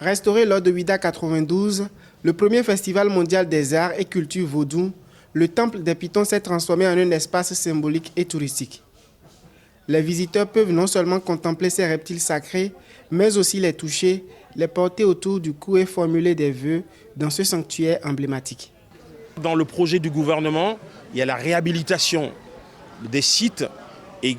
Restauré lors de Ouida 92, le premier festival mondial des arts et cultures vaudou, le temple des Pitons s'est transformé en un espace symbolique et touristique. Les visiteurs peuvent non seulement contempler ces reptiles sacrés, mais aussi les toucher, les porter autour du cou et formuler des vœux dans ce sanctuaire emblématique. Dans le projet du gouvernement, il y a la réhabilitation des sites et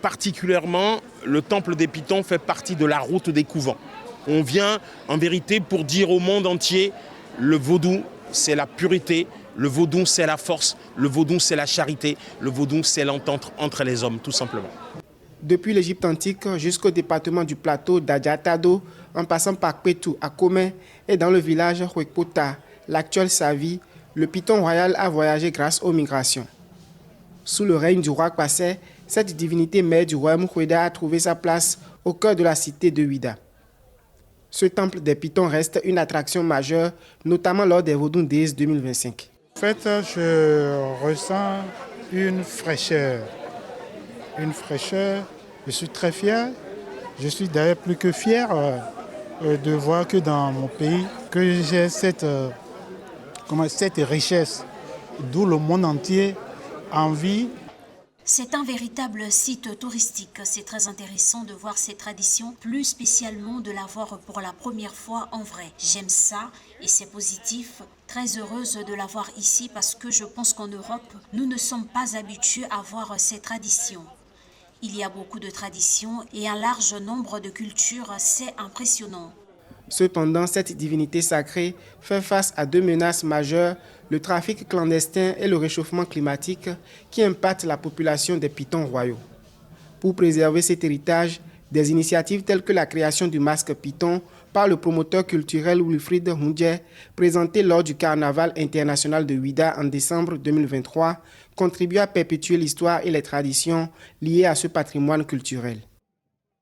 particulièrement le temple des Pitons fait partie de la route des couvents. On vient en vérité pour dire au monde entier, le vaudou c'est la pureté, le vaudou c'est la force, le vaudou c'est la charité, le vaudou c'est l'entente entre les hommes tout simplement. Depuis l'Égypte antique jusqu'au département du plateau d'Adjatado, en passant par Kpetou à Komé et dans le village Huekpota, l'actuel Savi, le Piton royal a voyagé grâce aux migrations. Sous le règne du roi Kwassé, cette divinité mère du royaume Houéda a trouvé sa place au cœur de la cité de Ouida. Ce temple des Pitons reste une attraction majeure, notamment lors des Vodou Days 2025. En fait, je ressens une fraîcheur. Je suis très fier. Je suis d'ailleurs plus que fier de voir que dans mon pays, que j'ai cette richesse, d'où le monde entier a envie. C'est un véritable site touristique. C'est très intéressant de voir ces traditions, plus spécialement de la voir pour la première fois en vrai. J'aime ça et c'est positif. Très heureuse de la voir ici parce que je pense qu'en Europe, nous ne sommes pas habitués à voir ces traditions. Il y a beaucoup de traditions et un large nombre de cultures, c'est impressionnant. Cependant, cette divinité sacrée fait face à deux menaces majeures, le trafic clandestin et le réchauffement climatique qui impactent la population des Pitons royaux. Pour préserver cet héritage, des initiatives telles que la création du masque Piton par le promoteur culturel Wilfried Hundje, présenté lors du Carnaval international de Ouida en décembre 2023, contribuent à perpétuer l'histoire et les traditions liées à ce patrimoine culturel.